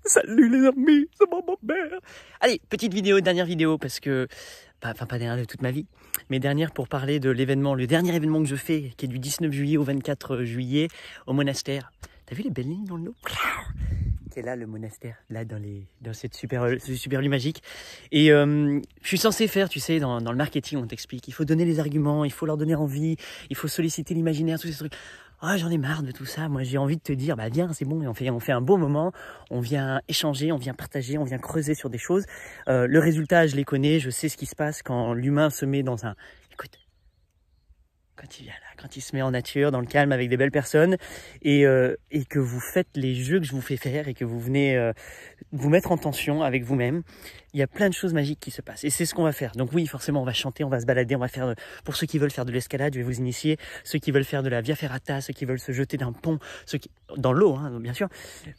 Salut les amis, c'est mon beau-père. Allez, petite vidéo, dernière vidéo, parce que... Enfin, pas dernière de toute ma vie, mais dernière pour parler de l'événement, le dernier événement que je fais, qui est du 19 juillet au 24 juillet, au monastère. T'as vu les belles lignes dans le dos? C'est là le monastère, là dans cette ce super lieu magique. Et je suis censé faire, tu sais, dans le marketing, on t'explique, il faut donner les arguments, il faut leur donner envie, il faut solliciter l'imaginaire, tous ces trucs. Ah, j'en ai marre de tout ça. Moi, j'ai envie de te dire, bah viens, c'est bon, et on fait un beau moment, on vient échanger, on vient partager, on vient creuser sur des choses. Le résultat, je les connais, je sais ce qui se passe quand l'humain se met dans un... Écoute, quand il vient là, quand il se met en nature, dans le calme, avec des belles personnes, et que vous faites les jeux que je vous fais faire, et que vous venez vous mettre en tension avec vous-même, il y a plein de choses magiques qui se passent. Et c'est ce qu'on va faire. Donc oui, forcément, on va chanter, on va se balader, on va faire... Pour ceux qui veulent faire de l'escalade, je vais vous initier. Ceux qui veulent faire de la via ferrata, ceux qui veulent se jeter d'un pont, ceux qui... dans l'eau, hein, bien sûr.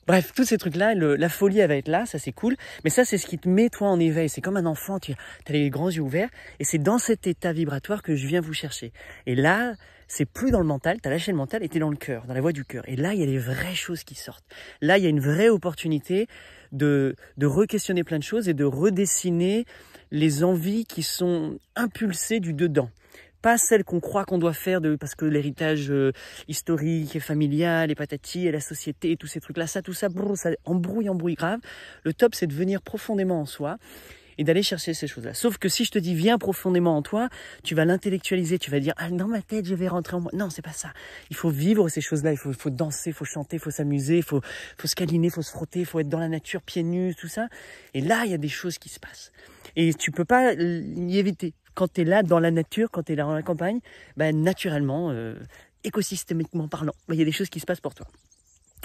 Bref, tous ces trucs-là, la folie, elle va être là, ça c'est cool. Mais ça, c'est ce qui te met, toi, en éveil. C'est comme un enfant, tu as les grands yeux ouverts. Et c'est dans cet état vibratoire que je viens vous chercher. Et là... c'est plus dans le mental, tu as lâché le mental et tu es dans le cœur, dans la voie du cœur. Et là, il y a les vraies choses qui sortent. Là, il y a une vraie opportunité de re-questionner plein de choses et de redessiner les envies qui sont impulsées du dedans. Pas celles qu'on croit qu'on doit faire parce que l'héritage historique et familial et patati et la société et tous ces trucs-là, tout ça embrouille grave. Le top, c'est de venir profondément en soi et d'aller chercher ces choses-là. Sauf que si je te dis viens profondément en toi, tu vas l'intellectualiser, tu vas dire ah dans ma tête je vais rentrer en moi. Non, c'est pas ça. Il faut vivre ces choses-là, il faut danser, il faut chanter, il faut s'amuser, il faut se câliner, il faut se frotter, il faut être dans la nature pieds nus, tout ça. Et là, il y a des choses qui se passent. Et tu peux pas y éviter. Quand tu es là dans la nature, quand tu es là dans la campagne, ben naturellement, écosystémiquement parlant, il y a des choses qui se passent pour toi.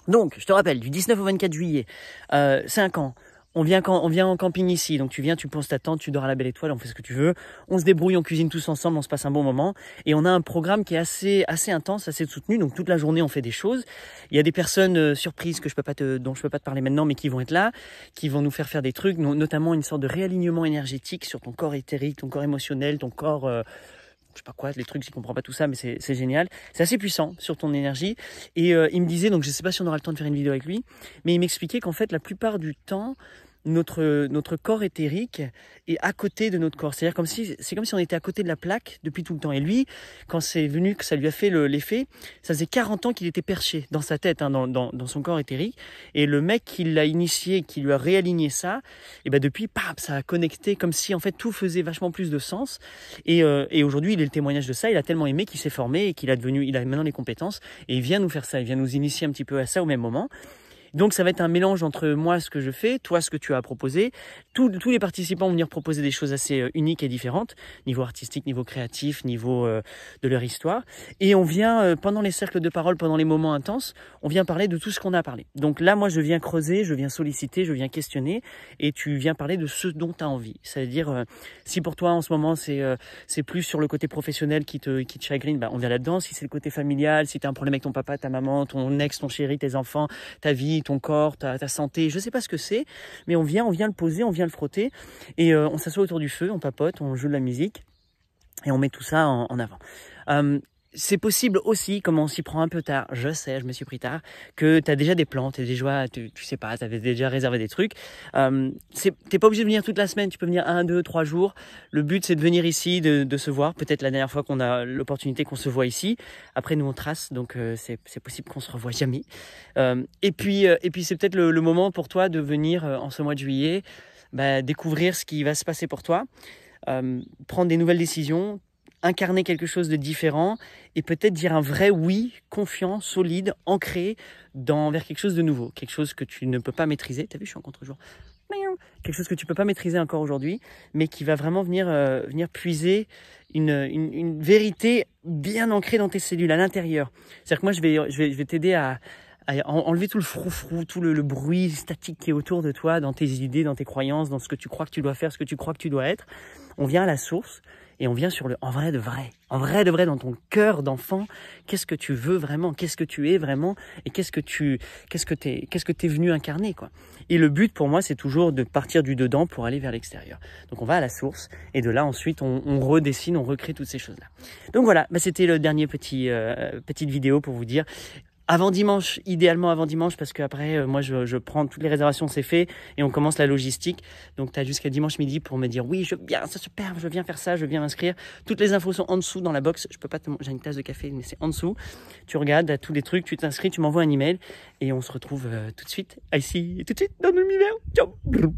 Donc, je te rappelle, du 19 au 24 juillet, 5 ans. On vient en camping ici, donc tu viens, tu poses ta tente, tu dors à la belle étoile, on fait ce que tu veux, on se débrouille, on cuisine tous ensemble, on se passe un bon moment, et on a un programme qui est assez intense, assez soutenu, donc toute la journée on fait des choses. Il y a des personnes surprises dont je peux pas te parler maintenant, mais qui vont être là, qui vont nous faire des trucs, notamment une sorte de réalignement énergétique sur ton corps éthérique, ton corps émotionnel, ton corps... je sais pas quoi, les trucs, je comprends pas tout ça, mais c'est génial. C'est assez puissant sur ton énergie. Et il me disait, donc je sais pas si on aura le temps de faire une vidéo avec lui, mais il m'expliquait qu'en fait, la plupart du temps, notre corps éthérique est à côté de notre corps. C'est comme si on était à côté de la plaque depuis tout le temps. Et lui, quand c'est venu, que ça lui a fait l'effet, ça faisait 40 ans qu'il était perché dans sa tête, hein, dans son corps éthérique. Et le mec qui l'a initié, qui lui a réaligné ça, et ben depuis, ça a connecté comme si en fait tout faisait vachement plus de sens. Et aujourd'hui, il est le témoignage de ça. Il a tellement aimé qu'il s'est formé et il a maintenant les compétences. Et il vient nous faire ça. Il vient nous initier un petit peu à ça au même moment. Donc ça va être un mélange entre moi, ce que je fais, toi, ce que tu as proposé. Tous les participants vont venir proposer des choses assez uniques et différentes, niveau artistique, niveau créatif, niveau de leur histoire. Et on vient, pendant les cercles de parole, pendant les moments intenses, on vient parler de tout ce qu'on a parlé. Donc là, moi, je viens creuser, je viens solliciter, je viens questionner, et tu viens parler de ce dont tu as envie. C'est-à-dire, si pour toi, en ce moment, c'est plus sur le côté professionnel qui te chagrine, on vient là-dedans. Si c'est le côté familial, si tu as un problème avec ton papa, ta maman, ton ex, ton chéri, tes enfants, ta vie, ton corps, ta santé, je sais pas ce que c'est, mais on vient le poser, on vient le frotter, et on s'assoit autour du feu, on papote, on joue de la musique, et on met tout ça en avant. C'est possible aussi, comme on s'y prend un peu tard, je sais, je me suis pris tard, que tu as déjà des plans, tu sais pas, tu avais déjà réservé des trucs. T'es pas obligé de venir toute la semaine, tu peux venir 1, 2, 3 jours. Le but, c'est de venir ici, de se voir. Peut-être la dernière fois qu'on a l'opportunité qu'on se voit ici. Après, nous, on trace, donc c'est possible qu'on se revoie jamais. Et puis c'est peut-être le moment pour toi de venir en ce mois de juillet, découvrir ce qui va se passer pour toi, prendre des nouvelles décisions, incarner quelque chose de différent et peut-être dire un vrai oui, confiant, solide, ancré vers quelque chose de nouveau, quelque chose que tu ne peux pas maîtriser. T'as vu, je suis en contre-jour. Quelque chose que tu peux pas maîtriser encore aujourd'hui, mais qui va vraiment venir puiser une vérité bien ancrée dans tes cellules à l'intérieur. C'est-à-dire que moi, je vais t'aider à enlever tout le froufrou, tout le bruit statique qui est autour de toi, dans tes idées, dans tes croyances, dans ce que tu crois que tu dois faire, ce que tu crois que tu dois être. On vient à la source et on vient sur en vrai de vrai, dans ton cœur d'enfant. Qu'est-ce que tu veux vraiment? Qu'est-ce que tu es vraiment? Et qu'est-ce que t'es venu incarner, quoi. Et le but pour moi, c'est toujours de partir du dedans pour aller vers l'extérieur. Donc on va à la source et de là ensuite on redessine, on recrée toutes ces choses-là. Donc voilà, c'était le dernier petite vidéo pour vous dire. Avant dimanche, idéalement avant dimanche, parce qu'après, moi, je prends toutes les réservations, c'est fait, et on commence la logistique. Donc, tu as jusqu'à dimanche midi pour me dire, oui, je viens, c'est super, je viens faire ça, je viens m'inscrire. Toutes les infos sont en dessous dans la box. Je peux pas j'ai une tasse de café, mais c'est en dessous. Tu regardes, t'as tous les trucs, tu t'inscris, tu m'envoies un email, et on se retrouve tout de suite, ici, tout de suite, dans l'univers. Ciao!